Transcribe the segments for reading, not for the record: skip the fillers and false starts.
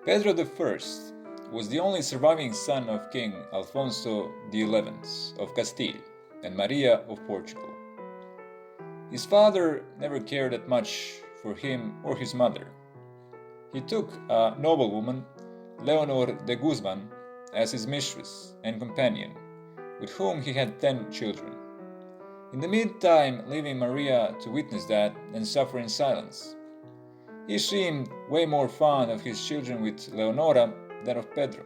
Pedro I was the only surviving son of King Alfonso XI of Castile and Maria of Portugal. His father never cared that much for him or his mother. He took a noblewoman, Leonor de Guzman, as his mistress and companion, with whom he had 10 children. In the meantime, leaving Maria to witness that and suffer in silence. He seemed way more fond of his children with Leonora than of Pedro.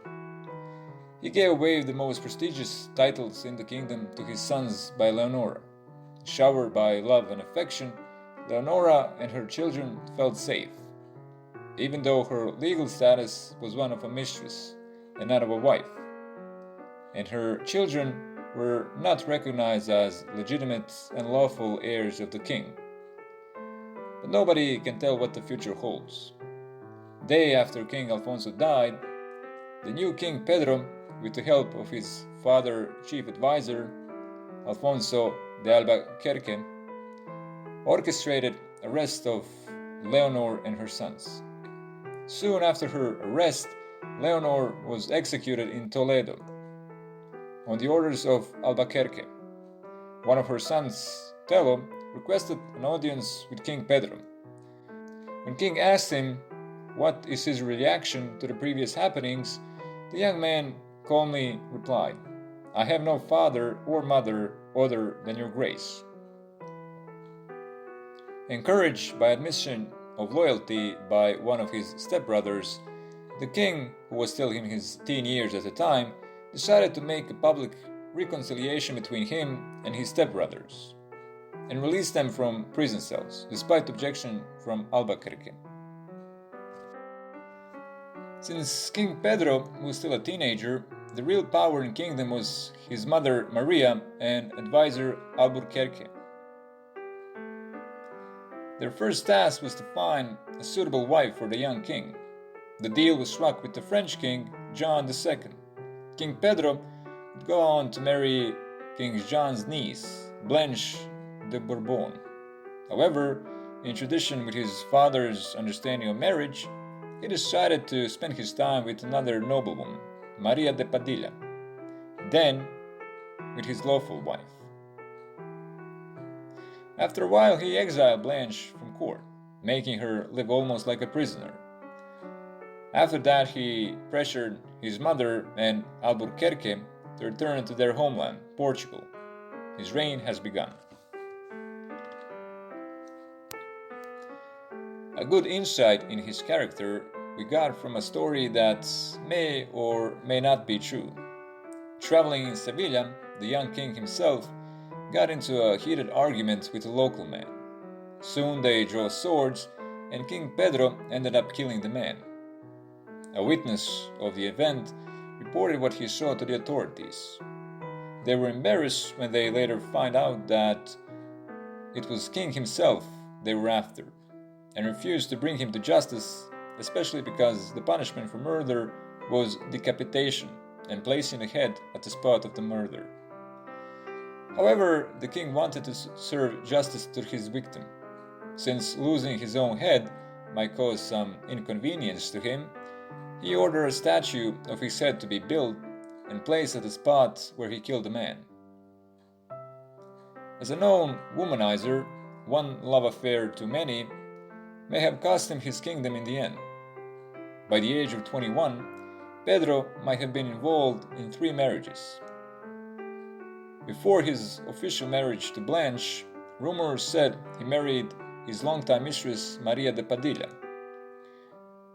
He gave away the most prestigious titles in the kingdom to his sons by Leonora. Showered by love and affection, Leonora and her children felt safe, even though her legal status was one of a mistress and not of a wife, and her children were not recognized as legitimate and lawful heirs of the king. But nobody can tell what the future holds. Day after King Alfonso died, the new King Pedro, with the help of his father chief advisor, Alfonso de Albuquerque, orchestrated arrest of Leonor and her sons. Soon after her arrest, Leonor was executed in Toledo on the orders of Albuquerque. One of her sons, Tello, requested an audience with King Pedro. When King asked him what is his reaction to the previous happenings, the young man calmly replied, "I have no father or mother other than your grace." Encouraged by admission of loyalty by one of his stepbrothers, the king, who was still in his teen years at the time, decided to make a public reconciliation between him and his stepbrothers and release them from prison cells, despite objection from Albuquerque. Since King Pedro was still a teenager, the real power in the kingdom was his mother Maria and advisor Albuquerque. Their first task was to find a suitable wife for the young king. The deal was struck with the French king, John II. King Pedro would go on to marry King John's niece, Blanche de Bourbon. However, in tradition with his father's understanding of marriage, he decided to spend his time with another noblewoman, Maria de Padilla, then with his lawful wife. After a while, he exiled Blanche from court, making her live almost like a prisoner. After that, he pressured his mother and Albuquerque to return to their homeland, Portugal. His reign has begun. A good insight in his character we got from a story that may or may not be true. Traveling in Sevilla, the young king himself got into a heated argument with a local man. Soon they drew swords, and King Pedro ended up killing the man. A witness of the event reported what he saw to the authorities. They were embarrassed when they later found out that it was King himself they were after, and refused to bring him to justice, especially because the punishment for murder was decapitation and placing the head at the spot of the murder. However, the king wanted to serve justice to his victim. Since losing his own head might cause some inconvenience to him, he ordered a statue of his head to be built and placed at the spot where he killed the man. As a known womanizer, one love affair too many may have cost him his kingdom in the end. By the age of 21, Pedro might have been involved in 3 marriages. Before his official marriage to Blanche, rumors said he married his longtime mistress Maria de Padilla,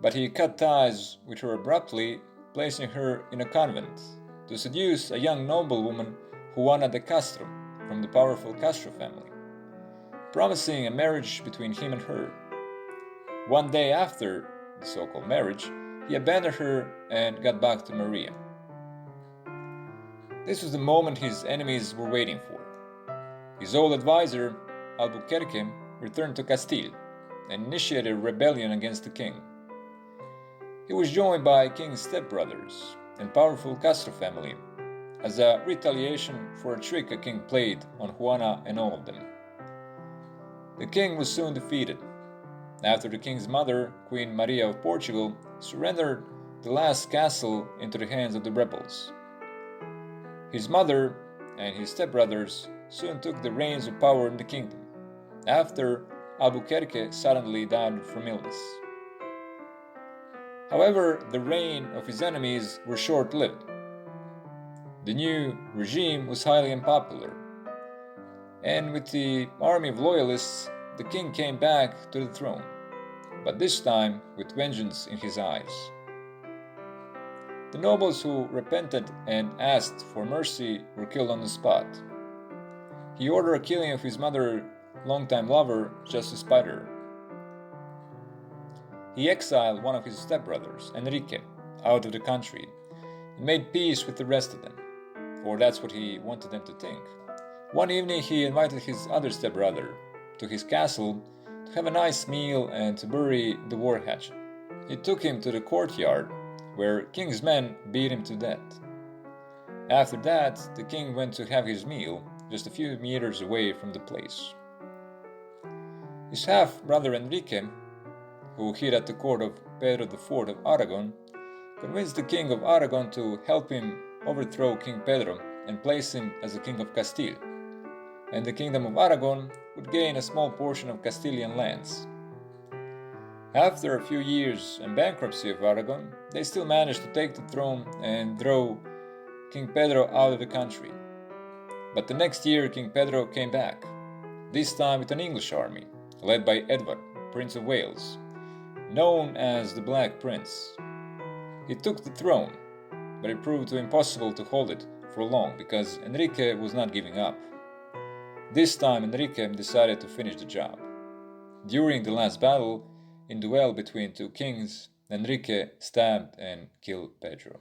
but he cut ties with her abruptly, placing her in a convent to seduce a young noblewoman, Juana de Castro, from the powerful Castro family, promising a marriage between him and her. One day after the so-called marriage, he abandoned her and got back to Maria. This was the moment his enemies were waiting for. His old advisor, Albuquerque, returned to Castile and initiated a rebellion against the king. He was joined by king's stepbrothers and powerful Castro family as a retaliation for a trick a king played on Juana and all of them. The king was soon defeated. after the king's mother, Queen Maria of Portugal, surrendered the last castle into the hands of the rebels. His mother and his stepbrothers soon took the reins of power in the kingdom, after Albuquerque suddenly died from illness. However, the reign of his enemies were short-lived. The new regime was highly unpopular, and with the army of loyalists, the king came back to the throne, but this time with vengeance in his eyes. The nobles who repented and asked for mercy were killed on the spot. He ordered a killing of his mother's longtime lover just to spite her. He exiled one of his stepbrothers, Enrique, out of the country and made peace with the rest of them, or that's what he wanted them to think. One evening he invited his other stepbrother to his castle to have a nice meal and to bury the war hatchet. He took him to the courtyard where king's men beat him to death. After that, the king went to have his meal just a few meters away from the place. His half-brother Enrique, who hid at the court of Pedro IV of Aragon, convinced the king of Aragon to help him overthrow King Pedro and place him as the king of Castile, and the kingdom of Aragon would gain a small portion of Castilian lands. After a few years and bankruptcy of Aragon, they still managed to take the throne and throw King Pedro out of the country. But the next year King Pedro came back, this time with an English army, led by Edward, Prince of Wales, known as the Black Prince. He took the throne, but it proved too impossible to hold it for long because Enrique was not giving up. This time Enrique decided to finish the job. During the last battle, in duel between two kings, Enrique stabbed and killed Pedro.